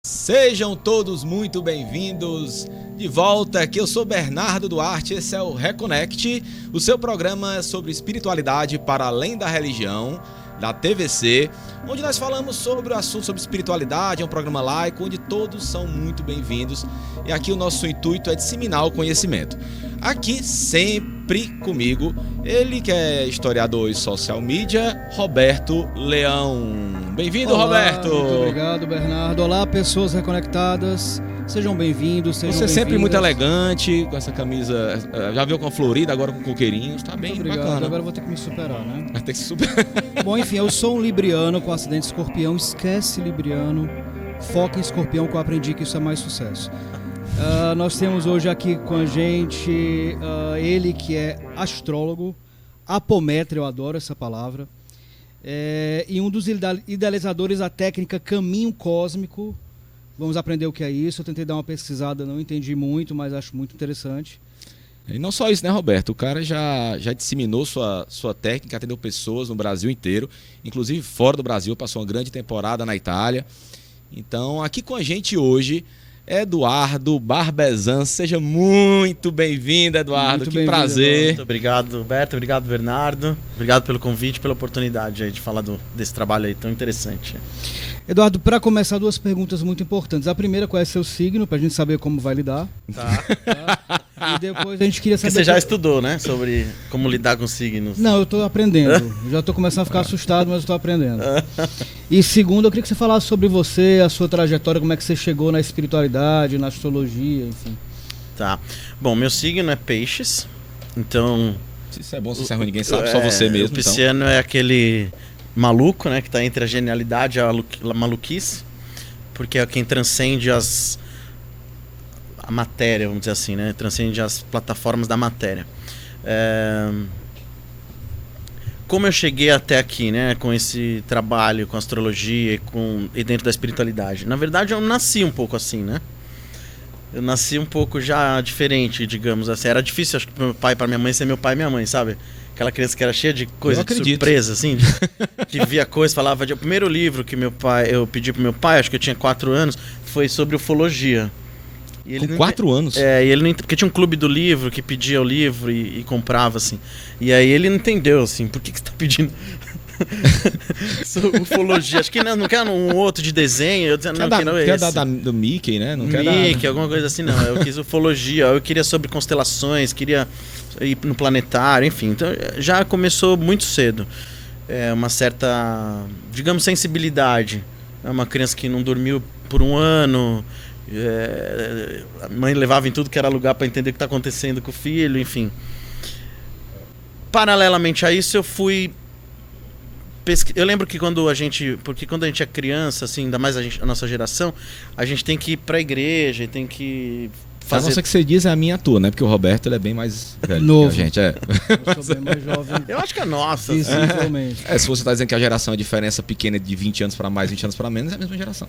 Sejam todos muito bem-vindos de volta. Aqui eu sou Bernardo Duarte, esse é o Reconnect, o seu programa sobre espiritualidade para além da religião, da TVC, onde nós falamos sobre o assunto sobre espiritualidade. É um programa laico onde todos são muito bem-vindos e aqui o nosso intuito é disseminar o conhecimento. Aqui sempre comigo, ele que é historiador e social media, Roberto Leão. Bem-vindo, Roberto! Muito obrigado, Bernardo. Olá, pessoas reconectadas. Sejam bem-vindos, Você é sempre muito elegante, com essa camisa, já viu com florida, agora com coqueirinhos, tá bem bacana. Agora eu vou ter que me superar, né? Vai ter que superar. Bom, enfim, eu sou um libriano com acidente escorpião, esquece libriano, foca em escorpião que eu aprendi que isso é mais sucesso. Nós temos hoje aqui com a gente ele que é astrólogo, apometra, eu adoro essa palavra, e um dos idealizadores da técnica Caminho Cósmico. Vamos aprender o que é isso. Eu tentei dar uma pesquisada, não entendi muito, mas acho muito interessante. E não só isso, né, Roberto? O cara já disseminou sua técnica, atendeu pessoas no Brasil inteiro, inclusive fora do Brasil, passou uma grande temporada na Itália. Então, aqui com a gente hoje, Eduardo Barbezan. Seja muito bem-vindo, Eduardo. Muito que prazer. Eduardo. Muito obrigado, Beto. Obrigado, Bernardo. Obrigado pelo convite, pela oportunidade aí de falar desse trabalho aí tão interessante. Eduardo, para começar, duas perguntas muito importantes. A primeira, qual é seu signo, para a gente saber como vai lidar. Tá. E depois a gente queria saber... Porque você já estudou, né? Sobre como lidar com signos. Não, eu estou aprendendo. Eu já estou começando a ficar assustado, mas estou aprendendo. E segundo, eu queria que você falasse sobre você, a sua trajetória, como é que você chegou na espiritualidade, na astrologia, enfim. Tá. Bom, meu signo é peixes, então... Se isso é bom, se isso é ruim, ninguém sabe, só você mesmo. O pisciano é aquele maluco, né? Que tá entre a genialidade e a maluquice, porque é quem transcende a matéria, vamos dizer assim, né? Transcende as plataformas da matéria. Como eu cheguei até aqui, né? Com esse trabalho, com astrologia e dentro da espiritualidade. Na verdade, eu nasci um pouco assim, né? Eu nasci um pouco já diferente, digamos assim. Era difícil, acho que, pro meu pai e pra minha mãe ser meu pai e minha mãe, sabe? Aquela criança que era cheia de coisa de surpresa, assim, que via coisa, falava de... O primeiro livro que eu pedi pro meu pai, acho que eu tinha 4 anos, foi sobre ufologia. E ele com 4 anos? E ele não... Porque tinha um clube do livro que pedia o livro e comprava, assim. E aí ele não entendeu, assim, por que você tá pedindo... ufologia, acho que não quer um outro de desenho. Eu dizia, não, que não é esse. Do Mickey, né? Não Mickey, alguma coisa assim, não. Eu quis ufologia, eu queria sobre constelações, queria ir no planetário, enfim. Então já começou muito cedo. Uma certa, digamos, sensibilidade. É uma criança que não dormiu por um ano. A mãe levava em tudo que era lugar para entender o que está acontecendo com o filho, enfim. Paralelamente a isso, eu fui... Eu lembro que quando a gente é criança, assim, ainda mais a nossa geração, a gente tem que ir pra igreja e tem que fazer... A não ser que você diz é a minha tua, né? Porque o Roberto ele é bem mais velho novo. Que a gente. Eu sou bem mais jovem. Eu acho que é nossa. Visivelmente. Se você tá dizendo que a geração, a diferença pequena de 20 anos pra mais, 20 anos pra menos, é a mesma geração.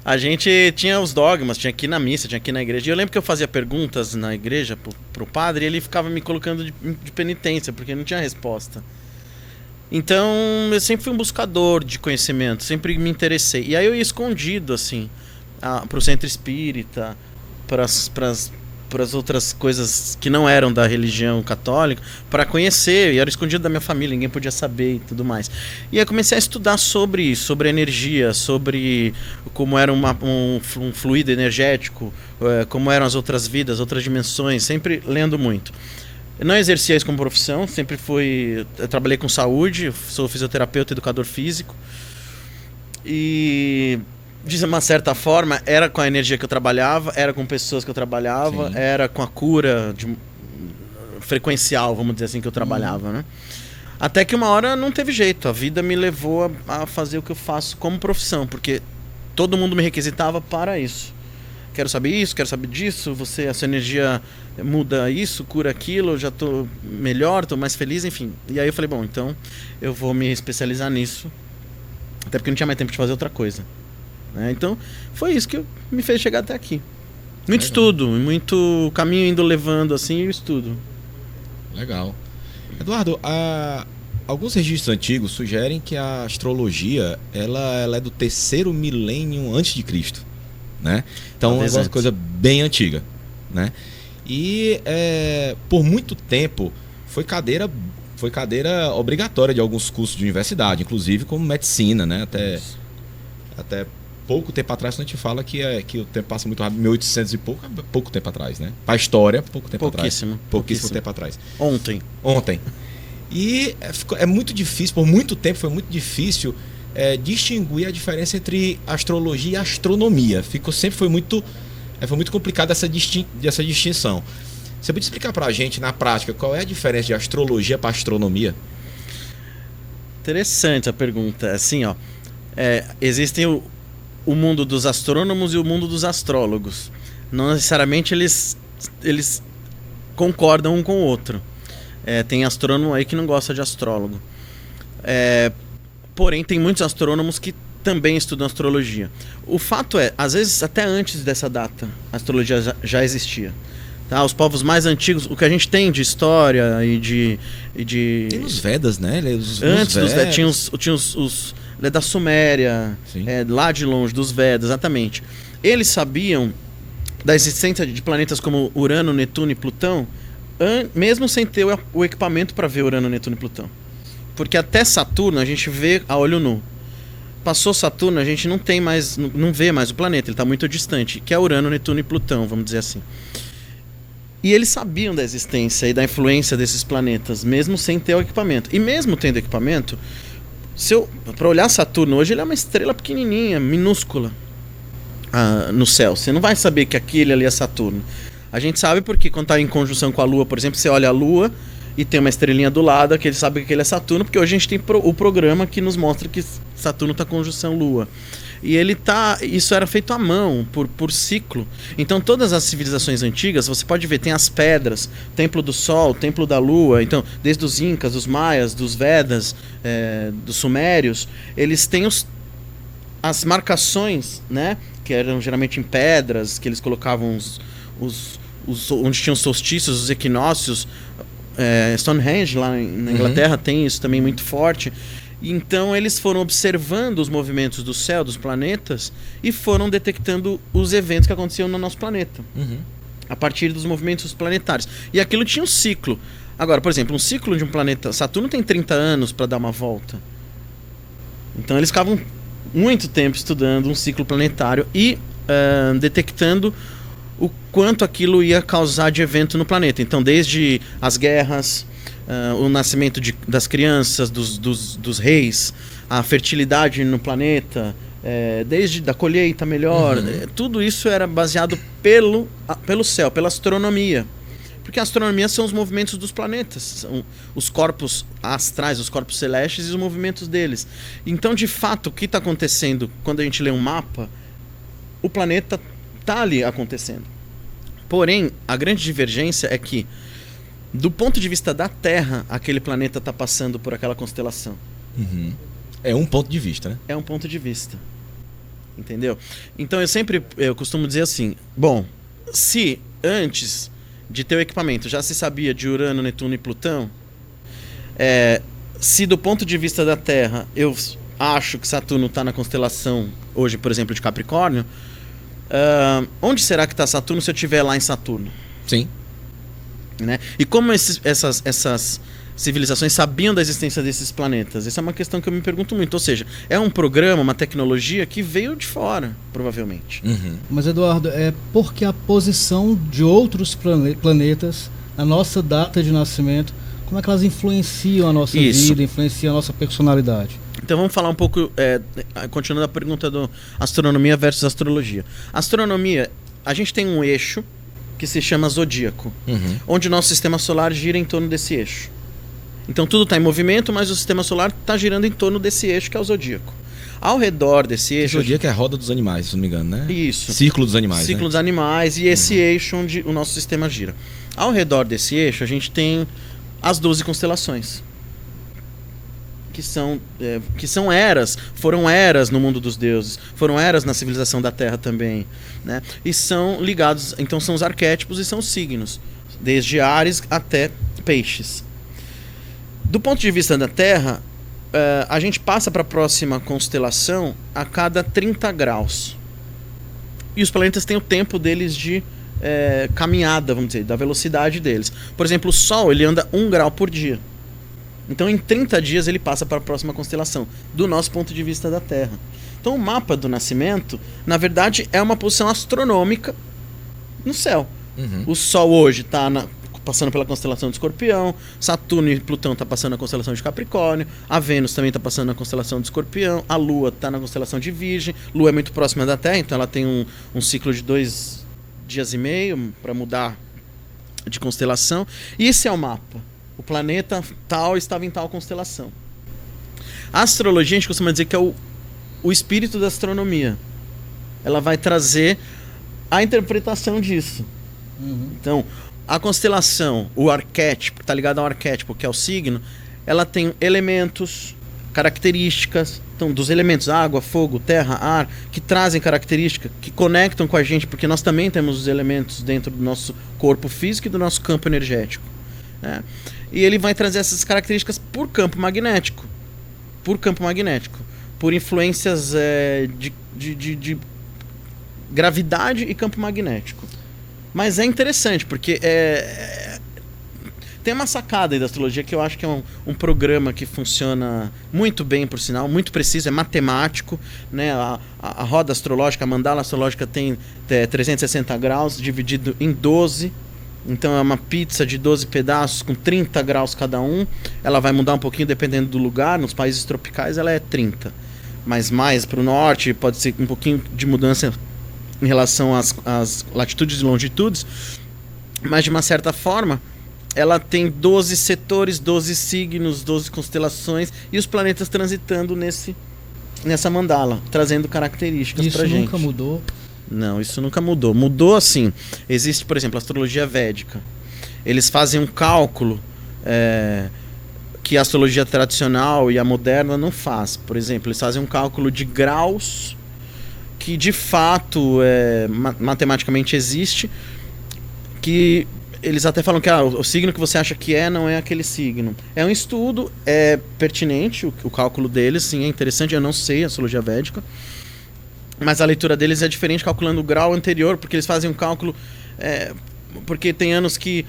A gente tinha os dogmas, tinha aqui na missa, tinha aqui na igreja. E eu lembro que eu fazia perguntas na igreja pro padre e ele ficava me colocando de penitência, porque não tinha resposta. Então, eu sempre fui um buscador de conhecimento, sempre me interessei. E aí eu ia escondido, assim, pro centro espírita, pras outras coisas que não eram da religião católica, para conhecer. E era escondido da minha família, ninguém podia saber e tudo mais. E aí comecei a estudar sobre isso, sobre energia, sobre como era um fluido energético, como eram as outras vidas, outras dimensões, sempre lendo muito. Eu não exercia isso como profissão, sempre eu trabalhei com saúde, sou fisioterapeuta, educador físico. E, de uma certa forma, era com a energia que eu trabalhava, era com pessoas que eu trabalhava, sim, era com a cura frequencial, vamos dizer assim, que eu trabalhava, né? Até que uma hora não teve jeito, a vida me levou a fazer o que eu faço como profissão, porque todo mundo me requisitava para isso. Quero saber isso, quero saber disso, a sua energia muda isso, cura aquilo, eu já tô melhor, tô mais feliz, enfim. E aí eu falei, bom, então eu vou me especializar nisso, até porque não tinha mais tempo de fazer outra coisa. Então foi isso que me fez chegar até aqui. Muito estudo, muito caminho indo levando assim, e o estudo. Legal. Eduardo, alguns registros antigos sugerem que a astrologia ela é do 3º milênio antes de Cristo. né? Então é uma coisa bem antiga, né? E por muito tempo foi cadeira obrigatória de alguns cursos de universidade, inclusive como medicina, né? Até pouco tempo atrás, a gente fala que o tempo passa muito rápido, 1800 e pouco tempo atrás, né? Para a história, pouquíssimo tempo atrás. Ontem. E é muito difícil, por muito tempo foi muito difícil distinguir a diferença entre astrologia e astronomia. Sempre foi muito complicado essa distinção. Você pode explicar para a gente, na prática, qual é a diferença de astrologia para astronomia? Interessante a pergunta. Assim, existem o mundo dos astrônomos e o mundo dos astrólogos. Não necessariamente eles concordam um com o outro. Tem astrônomo aí que não gosta de astrólogo. Porém, tem muitos astrônomos que também estudam astrologia. O fato às vezes até antes dessa data, a astrologia já existia. Tá? Os povos mais antigos, o que a gente tem de história e de... Tem nos Vedas, né? Antes dos Vedas, tinha os da Suméria, lá de longe, dos Vedas, exatamente. Eles sabiam da existência de planetas como Urano, Netuno e Plutão, mesmo sem ter o equipamento para ver Urano, Netuno e Plutão. Porque até Saturno a gente vê a olho nu. Passou Saturno, a gente não vê mais o planeta, ele está muito distante, que é Urano, Netuno e Plutão, vamos dizer assim. E eles sabiam da existência e da influência desses planetas, mesmo sem ter o equipamento. E mesmo tendo equipamento, para olhar Saturno hoje, ele é uma estrela pequenininha, minúscula no céu. Você não vai saber que aquele ali é Saturno. A gente sabe porque quando está em conjunção com a Lua, por exemplo, você olha a Lua e tem uma estrelinha do lado, que ele sabe que aquele é Saturno, porque hoje a gente tem o programa que nos mostra que Saturno está conjunção Lua. E isso era feito à mão, por ciclo. Então todas as civilizações antigas, você pode ver, tem as pedras, Templo do Sol, Templo da Lua. Então, desde os Incas, dos Maias, dos Vedas, dos Sumérios, eles têm as marcações, né? Que eram geralmente em pedras, que eles colocavam onde tinham os solstícios, os equinócios. Stonehenge, lá na Inglaterra, tem isso também muito forte. Então eles foram observando os movimentos do céu, dos planetas, e foram detectando os eventos que aconteciam no nosso planeta, a partir dos movimentos planetários. E aquilo tinha um ciclo. Agora, por exemplo, um ciclo de um planeta, Saturno tem 30 anos para dar uma volta. Então eles ficavam muito tempo estudando um ciclo planetário e detectando o quanto aquilo ia causar de evento no planeta. Então, desde as guerras, o nascimento das crianças, dos reis, a fertilidade no planeta, desde da colheita melhor, tudo isso era baseado pelo céu, pela astronomia. Porque a astronomia são os movimentos dos planetas, são os corpos astrais, os corpos celestes e os movimentos deles. Então, de fato, o que está acontecendo quando a gente lê um mapa, o planeta está ali acontecendo. Porém, a grande divergência é que, do ponto de vista da Terra, aquele planeta está passando por aquela constelação. É um ponto de vista, né? É um ponto de vista. Entendeu? Então eu costumo dizer assim, bom, se antes de ter o equipamento já se sabia de Urano, Netuno e Plutão, se do ponto de vista da Terra eu acho que Saturno está na constelação hoje, por exemplo, de Capricórnio, onde será que está Saturno se eu estiver lá em Saturno? Sim. Né? E como essas civilizações sabiam da existência desses planetas? Essa é uma questão que eu me pergunto muito. Ou seja, é um programa, uma tecnologia que veio de fora, provavelmente. Mas, Eduardo, é porque a posição de outros planetas, a nossa data de nascimento, como é que elas influenciam a nossa vida, influenciam a nossa personalidade? Então vamos falar um pouco, continuando a pergunta do astronomia versus astrologia. Astronomia, a gente tem um eixo que se chama zodíaco, onde o nosso sistema solar gira em torno desse eixo. Então tudo está em movimento, mas o sistema solar está girando em torno desse eixo que é o zodíaco. Ao redor desse eixo... O zodíaco é a roda dos animais, se não me engano, né? Isso. Ciclo dos animais, Ciclo dos animais e esse eixo onde o nosso sistema gira. Ao redor desse eixo a gente tem as 12 constelações. Que são eras, foram eras no mundo dos deuses, foram eras na civilização da Terra também, né? E são ligados, então são os arquétipos e são os signos, desde Áries até Peixes. Do ponto de vista da Terra, a gente passa para a próxima constelação a cada 30 graus. E os planetas têm o tempo deles de caminhada, vamos dizer, da velocidade deles. Por exemplo, o Sol, ele anda 1 grau por dia. Então, em 30 dias, ele passa para a próxima constelação, do nosso ponto de vista da Terra. Então, o mapa do nascimento, na verdade, é uma posição astronômica no céu. O Sol hoje está passando pela constelação de Escorpião, Saturno e Plutão estão passando na constelação de Capricórnio, a Vênus também está passando na constelação de Escorpião, a Lua está na constelação de Virgem, Lua é muito próxima da Terra, então ela tem um ciclo de 2 dias e meio para mudar de constelação. E esse é o mapa. O planeta tal estava em tal constelação. A astrologia, a gente costuma dizer que é o espírito da astronomia. Ela vai trazer a interpretação disso. Então, a constelação, o arquétipo, está ligado ao arquétipo, que é o signo, ela tem elementos, características, então, dos elementos água, fogo, terra, ar, que trazem características, que conectam com a gente, porque nós também temos os elementos dentro do nosso corpo físico e do nosso campo energético. Né? E ele vai trazer essas características por campo magnético. Por influências de gravidade e campo magnético. Mas é interessante, porque tem uma sacada aí da astrologia que eu acho que é um programa que funciona muito bem, por sinal, muito preciso, é matemático, né? A roda astrológica, a mandala astrológica tem 360 graus, dividido em 12. Então é uma pizza de 12 pedaços com 30 graus cada um. Ela vai mudar um pouquinho dependendo do lugar. Nos países tropicais ela é 30. Mas mais para o norte pode ser um pouquinho de mudança em relação às latitudes e longitudes. Mas de uma certa forma, ela tem 12 setores, 12 signos, 12 constelações e os planetas transitando nessa mandala, trazendo características pra gente. Isso nunca mudou? Não, isso nunca mudou. Mudou assim. Existe, por exemplo, a astrologia védica. Eles fazem um cálculo que a astrologia tradicional e a moderna não faz. Por exemplo, eles fazem um cálculo de graus que de fato matematicamente existe, que eles até falam que o signo que você acha que não é aquele signo. É um estudo, é pertinente o cálculo deles, sim, é interessante. Eu não sei a astrologia védica, mas a leitura deles é diferente, calculando o grau anterior, porque eles fazem um cálculo... porque tem anos que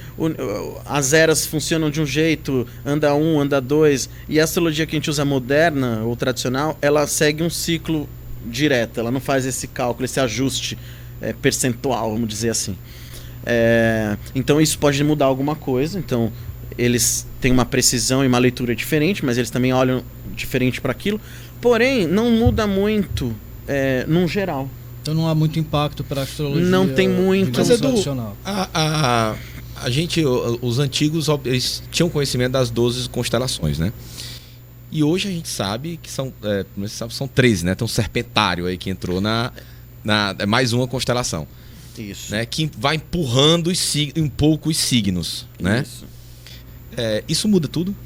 as eras funcionam de um jeito, anda 1, anda 2, e a astrologia que a gente usa moderna ou tradicional, ela segue um ciclo direto, ela não faz esse cálculo, esse ajuste percentual, vamos dizer assim. Então isso pode mudar alguma coisa. Então eles têm uma precisão e uma leitura diferente, mas eles também olham diferente para aquilo. Porém, não muda muito num geral. Então não há muito impacto para a astrologia. Não tem muito. Mas tradicional. A gente, os antigos, eles tinham conhecimento das 12 constelações, né? E hoje a gente sabe que são 13, né? Tem um serpentário aí que entrou na mais uma constelação. Isso. Né, que vai empurrando um pouco os signos, né? Isso muda tudo?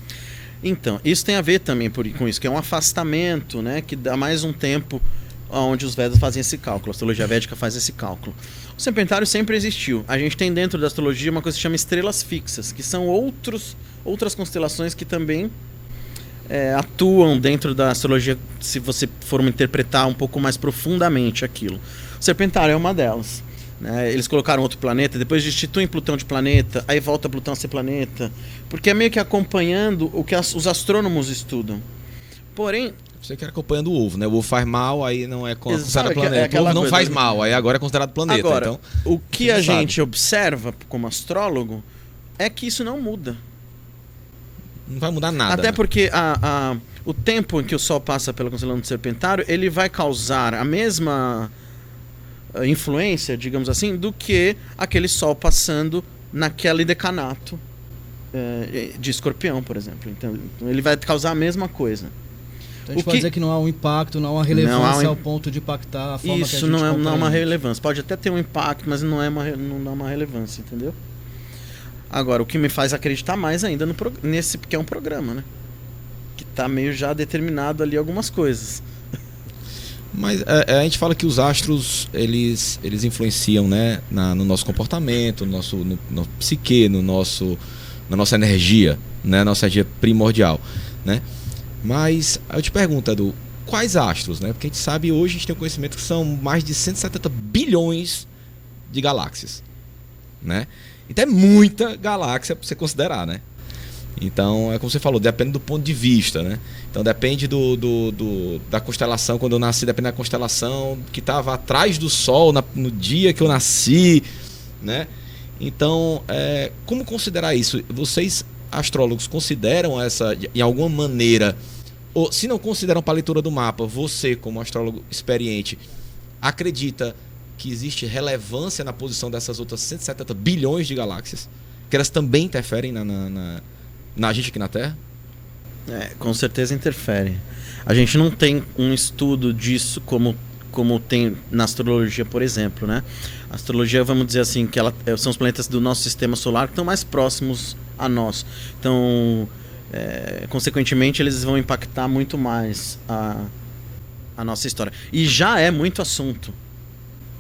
Então, isso tem a ver também com isso, que é um afastamento, né, que dá mais um tempo onde os Vedas fazem esse cálculo, a astrologia védica faz esse cálculo. O serpentário sempre existiu. A gente tem dentro da astrologia uma coisa que se chama estrelas fixas, que são outras constelações que também atuam dentro da astrologia, se você for interpretar um pouco mais profundamente aquilo. O serpentário é uma delas. Eles colocaram outro planeta, depois destituem Plutão de planeta, aí volta Plutão a ser planeta, porque é meio que acompanhando o que os astrônomos estudam. Porém... Você quer acompanhando o ovo, né? O ovo faz mal, aí não é considerado planeta. O ovo não coisa, faz mal, aí agora é considerado planeta. Agora, então, o que a gente observa como astrólogo é que isso não muda. Não vai mudar nada. Até porque o tempo em que o Sol passa pela constelação do Serpentário, ele vai causar a mesma influência, digamos assim, do que aquele Sol passando naquele decanato de Escorpião, por exemplo. Então ele vai causar a mesma coisa. Então a gente pode dizer que não há um impacto, não há uma relevância ao ponto de impactar a forma que a gente Isso não é uma relevância. Pode até ter um impacto, mas não dá uma relevância, entendeu? Agora, o que me faz acreditar mais ainda nesse, porque é um programa, né? Que está meio já determinado ali algumas coisas. Mas a gente fala que os astros, eles influenciam, né, no nosso comportamento, no psique, na nossa energia, né, nossa energia primordial, né? Mas eu te pergunto, Edu, quais astros, né? Porque a gente sabe hoje, a gente tem um conhecimento que são mais de 170 bilhões de galáxias, né? Então é muita galáxia para você considerar, né? Então, é como você falou, depende do ponto de vista, né? Então depende da constelação. Quando eu nasci, depende da constelação que estava atrás do Sol no dia que eu nasci, né? Então, como considerar isso? Vocês, astrólogos, consideram essa, de alguma maneira, ou se não consideram para a leitura do mapa, você, como astrólogo experiente, acredita que existe relevância na posição dessas outras 170 bilhões de galáxias? Que elas também interferem na gente aqui na Terra? Com certeza interfere. A gente não tem um estudo disso como tem na astrologia, por exemplo, né? A astrologia, vamos dizer assim, que são os planetas do nosso sistema solar que estão mais próximos a nós. Então, consequentemente, eles vão impactar muito mais a nossa história. E já é muito assunto.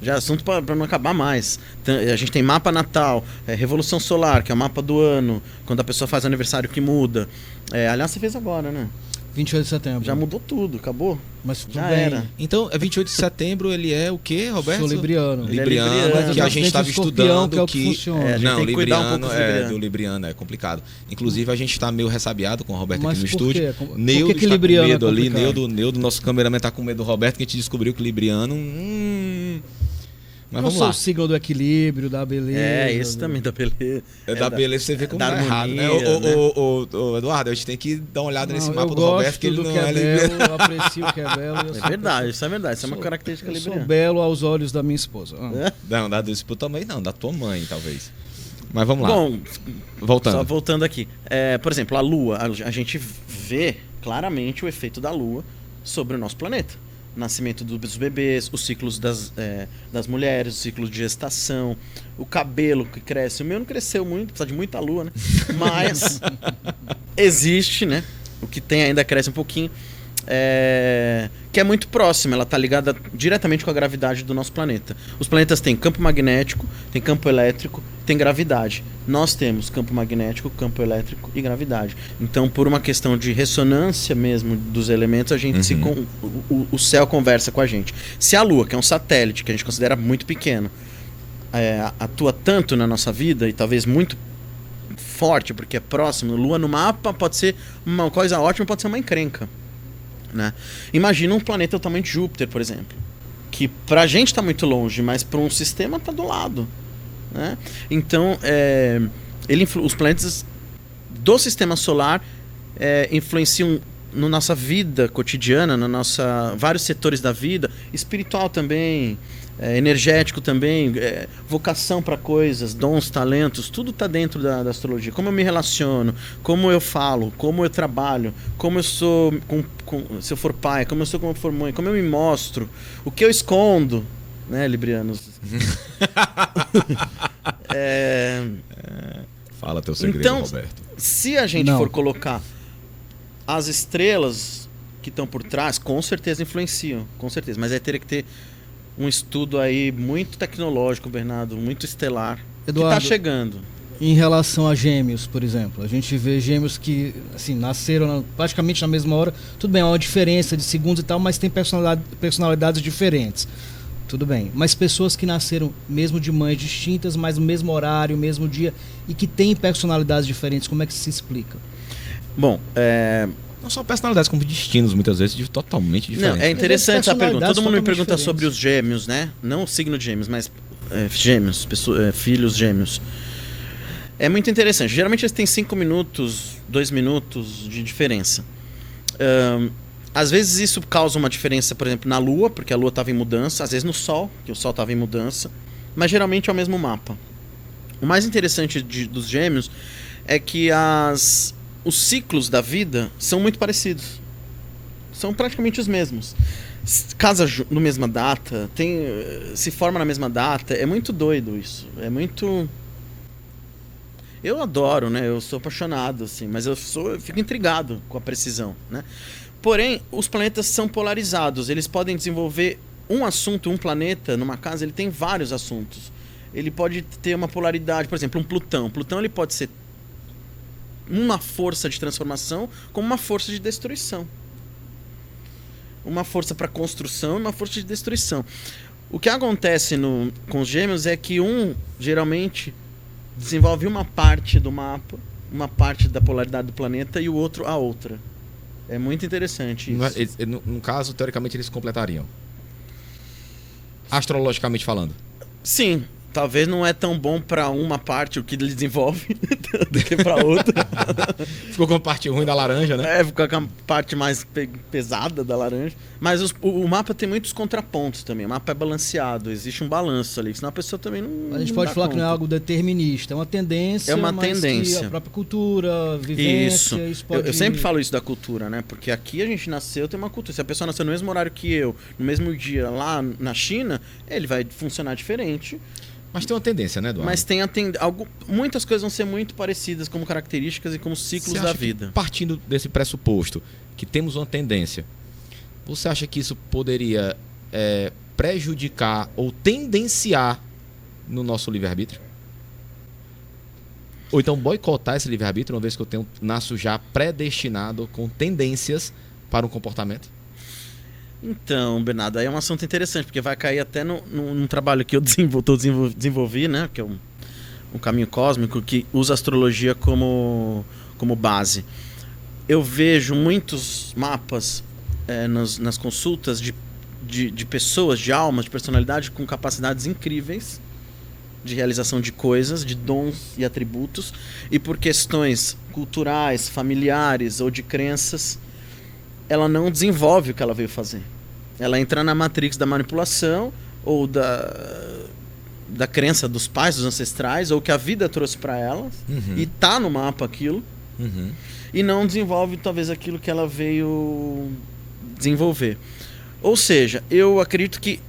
Já é assunto para não acabar mais. Então, a gente tem mapa natal, Revolução Solar, que é o mapa do ano, quando a pessoa faz aniversário que muda. Aliás, você fez agora, né? 28 de setembro. Já mudou tudo, acabou. Mas tudo já bem. era. Então, 28 de setembro, ele é o quê, Roberto? Sou libriano. Libriano, que a gente estava estudando que é o que funciona. A gente não, tem que cuidar um pouco do libriano é complicado. Inclusive, a gente está meio ressabiado com o Roberto Mas aqui no por quê? estúdio. Por Neudo que está com libriano medo é ali, complicado? Neudo, nosso cameraman, está com medo do Roberto, que a gente descobriu que libriano... Mas Não vamos sou lá. o signo do equilíbrio, da beleza. Esse também da beleza. Da beleza você vê como da é errado, né? harmonia, né? Ô, Eduardo, a gente tem que dar uma olhada nesse Não, mapa eu do Roberto, que ele gosto não do que é é belo, eu aprecio o que é belo. É verdade, isso é verdade. Isso é uma característica Eu sou libriana. belo aos olhos da minha esposa. Não, da desse também não, da tua mãe, talvez. Mas vamos lá. Bom, voltando. só voltando aqui. Por exemplo, a Lua. A gente vê claramente o efeito da Lua sobre o nosso planeta. Nascimento dos bebês, os ciclos das mulheres, os ciclos de gestação, o cabelo que cresce. O meu não cresceu muito, precisa de muita lua, né? Mas existe, né? O que tem ainda cresce um pouquinho. Que é muito próxima, ela está ligada diretamente com a gravidade do nosso planeta. Os planetas têm campo magnético, tem campo elétrico, tem gravidade. Nós temos campo magnético, campo elétrico e gravidade. Então, por uma questão de ressonância mesmo dos elementos, a gente o céu conversa com a gente. Se a Lua, que é um satélite que a gente considera muito pequeno, atua tanto na nossa vida e talvez muito forte, porque é próximo, Lua no mapa pode ser uma coisa ótima, pode ser uma encrenca. Né? Imagina um planeta do tamanho de Júpiter, por exemplo, que pra gente está muito longe, mas para um sistema está do lado, né? Então, os planetas do sistema solar influenciam na nossa vida cotidiana, vários setores da vida, espiritual também, energético também, vocação para coisas, dons, talentos, tudo está dentro da astrologia. Como eu me relaciono, como eu falo, como eu trabalho, como eu sou se eu for pai, como eu sou como eu for mãe, como eu me mostro, o que eu escondo, né, librianos? Fala teu segredo, então, Roberto. Se a gente for colocar as estrelas que estão por trás, com certeza influenciam, com certeza, mas aí teria que ter um estudo aí muito tecnológico, Bernardo, muito estelar, Eduardo, que está chegando. Em relação a gêmeos, por exemplo, a gente vê gêmeos que assim, nasceram praticamente na mesma hora. Tudo bem, há uma diferença de segundos e tal, mas tem personalidades diferentes. Tudo bem. Mas pessoas que nasceram mesmo de mães distintas, mas no mesmo horário, mesmo dia, e que têm personalidades diferentes, como é que se explica? Bom, não só personalidades, como destinos, muitas vezes, totalmente diferentes. Não, é interessante essa pergunta. Todo mundo me pergunta diferentes. sobre os gêmeos, né? Não o signo de gêmeos, mas gêmeos, filhos gêmeos. É muito interessante. Geralmente eles têm 5 minutos, 2 minutos de diferença. Às vezes isso causa uma diferença, por exemplo, na Lua, porque a Lua estava em mudança. Às vezes no Sol, que o Sol estava em mudança. Mas geralmente é o mesmo mapa. O mais interessante dos gêmeos é que os ciclos da vida são muito parecidos. São praticamente os mesmos. Casa na mesma data, se forma na mesma data. É muito doido isso. É muito... Eu adoro, né? Eu sou apaixonado, assim, mas eu fico intrigado com a precisão, né? Porém, os planetas são polarizados. Eles podem desenvolver um assunto, um planeta, numa casa, ele tem vários assuntos. Ele pode ter uma polaridade, por exemplo, um Plutão. Plutão ele pode ser uma força de transformação como uma força de destruição. uma força para construção e uma força de destruição. O que acontece com os gêmeos é que um, geralmente, desenvolve uma parte do mapa, uma parte da polaridade do planeta, e o outro a outra. É muito interessante isso. No caso, teoricamente, eles completariam. Astrologicamente falando. Sim. Talvez não é tão bom pra uma parte o que ele desenvolve do que pra outra. Ficou com a parte ruim da laranja, né? É, ficou com a parte mais pesada da laranja. Mas o mapa tem muitos contrapontos também. O mapa é balanceado, existe um balanço ali. Senão a pessoa também não. Mas a gente pode falar que não é algo determinista, é uma tendência. É uma tendência. Que a própria cultura, vivência. Isso eu sempre falo isso da cultura, né? Porque aqui a gente nasceu, tem uma cultura. Se a pessoa nasceu no mesmo horário que eu, no mesmo dia lá na China, ele vai funcionar diferente. Mas tem uma tendência, né, Eduardo? Mas tem muitas coisas vão ser muito parecidas como características e como ciclos da vida. Partindo desse pressuposto que temos uma tendência, você acha que isso poderia prejudicar ou tendenciar no nosso livre-arbítrio? Ou então boicotar esse livre-arbítrio, uma vez que eu nasço já predestinado com tendências para um comportamento? Então, Bernardo, aí é um assunto interessante, porque vai cair até num trabalho que eu desenvolvi, né? Que é um caminho cósmico que usa a astrologia como base. Eu vejo muitos mapas nas consultas de pessoas, de almas, de personalidade com capacidades incríveis de realização de coisas, de dons e atributos, e por questões culturais, familiares ou de crenças, ela não desenvolve o que ela veio fazer. Ela entra na matrix da manipulação ou da crença dos pais, dos ancestrais, ou que a vida trouxe para ela, e tá no mapa aquilo, e não desenvolve talvez aquilo que ela veio desenvolver. Ou seja, eu acredito que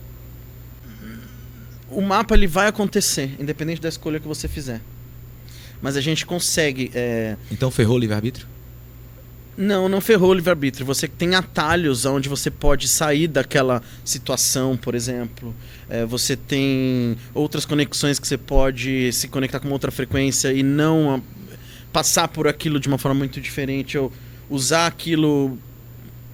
o mapa ele vai acontecer, independente da escolha que você fizer. Mas a gente consegue... Então ferrou o livre-arbítrio? Não ferrou o livre-arbítrio. Você tem atalhos onde você pode sair daquela situação, por exemplo. Você tem outras conexões que você pode se conectar com outra frequência e não passar por aquilo de uma forma muito diferente, ou usar aquilo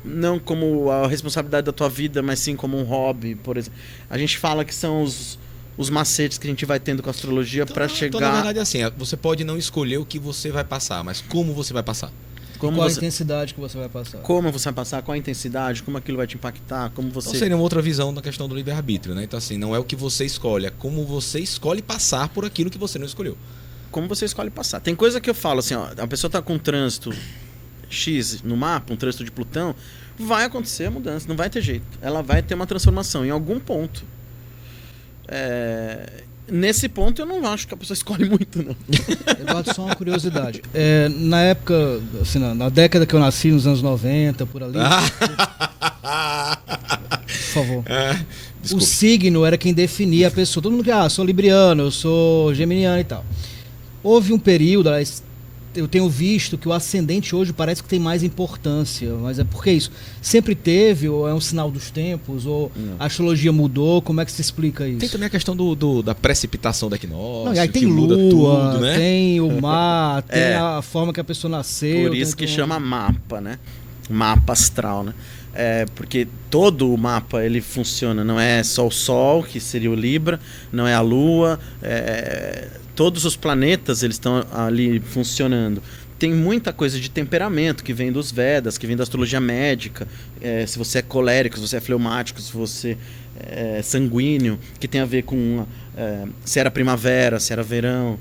não como a responsabilidade da tua vida, mas sim como um hobby, por exemplo. A gente fala que são os macetes que a gente vai tendo com a astrologia para chegar... Então, na verdade, assim, você pode não escolher o que você vai passar, mas como você vai passar. Qual a intensidade que você vai passar? Como você vai passar, qual a intensidade, como aquilo vai te impactar, como você... Então seria uma outra visão da questão do livre-arbítrio, né? Então assim, não é o que você escolhe, é como você escolhe passar por aquilo que você não escolheu. Como você escolhe passar. Tem coisa que eu falo assim, ó, a pessoa tá com um trânsito X no mapa, um trânsito de Plutão, vai acontecer a mudança, não vai ter jeito. Ela vai ter uma transformação em algum ponto. Nesse ponto eu não acho que a pessoa escolhe muito, não. Eduardo, só uma curiosidade. Na época, assim, na década que eu nasci, nos anos 90, por ali. Por favor. O signo era quem definia a pessoa. Todo mundo que, sou libriano, eu sou geminiano e tal. Houve um período, eu tenho visto que o ascendente hoje parece que tem mais importância, mas é porque isso sempre teve, ou é um sinal dos tempos, ou a astrologia mudou, como é que se explica isso? Tem também a questão da precipitação da equinócio, aí tem que muda lua, tudo, né? Tem o mar, tem a forma que a pessoa nasceu. Por isso que chama mapa, né? Mapa astral, né? Porque todo o mapa ele funciona, não é só o Sol, que seria o Libra, não é a Lua, todos os planetas eles estão ali funcionando. Tem muita coisa de temperamento que vem dos Vedas, que vem da astrologia médica, se você é colérico, se você é fleumático, se você é sanguíneo, que tem a ver com se era primavera, se era verão,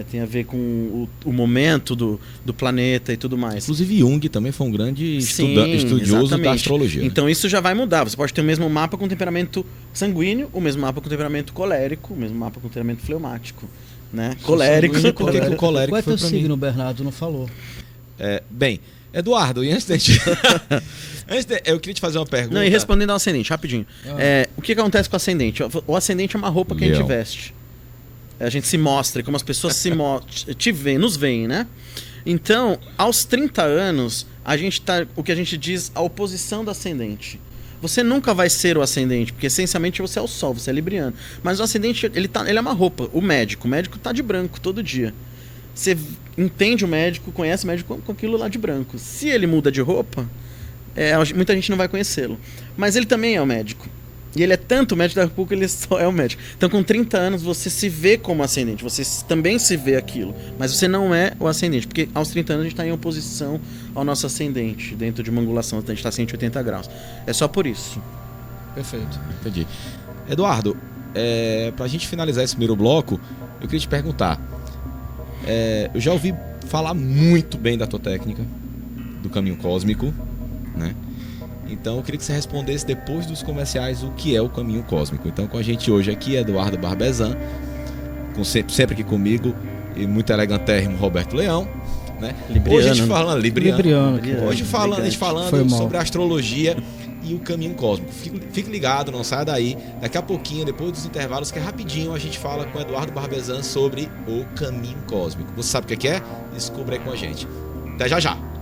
tem a ver com o momento do planeta e tudo mais. Inclusive Jung também foi um grande estudioso da astrologia. Então isso já vai mudar. Você pode ter o mesmo mapa com temperamento sanguíneo, o mesmo mapa com temperamento colérico, o mesmo mapa com temperamento fleumático. Né? Colérico. Por que o colérico qual é foi teu signo, Bernardo? Não falou. Bem, Eduardo, e antes eu queria te fazer uma pergunta. Não, e respondendo ao ascendente, rapidinho. O que acontece com o ascendente? O ascendente é uma roupa que a gente veste. A gente se mostra, como as pessoas nos veem, né? Então, aos 30 anos, a gente tá, o que a gente diz, a oposição do ascendente. Você nunca vai ser o ascendente, porque essencialmente você é o Sol, você é libriano. Mas o ascendente, ele é uma roupa. O médico tá de branco todo dia. Você entende o médico, conhece o médico com aquilo lá de branco. Se ele muda de roupa, muita gente não vai conhecê-lo. Mas ele também é um médico. E ele é tanto médico, daqui a pouco ele só é um médico. Então, com 30 anos, você se vê como ascendente. Você também se vê aquilo. Mas você não é o ascendente. Porque aos 30 anos, a gente está em oposição ao nosso ascendente. Dentro de uma angulação, a gente está a 180 graus. É só por isso. Perfeito. Entendi. Eduardo, pra gente finalizar esse primeiro bloco, eu queria te perguntar. Eu já ouvi falar muito bem da tua técnica, do caminho cósmico, né? Então eu queria que você respondesse depois dos comerciais o que é o caminho cósmico. Então com a gente hoje aqui, Eduardo Barbezan, sempre aqui comigo, e muito elegantérrimo Roberto Leão, né? Hoje a gente falando Libriano. Hoje a gente falando sobre a astrologia e o caminho cósmico. Fique ligado, não saia daí. Daqui a pouquinho, depois dos intervalos, que é rapidinho, a gente fala com o Eduardo Barbezan sobre o caminho cósmico. Você sabe o que é? Descubra aí com a gente. Até já já!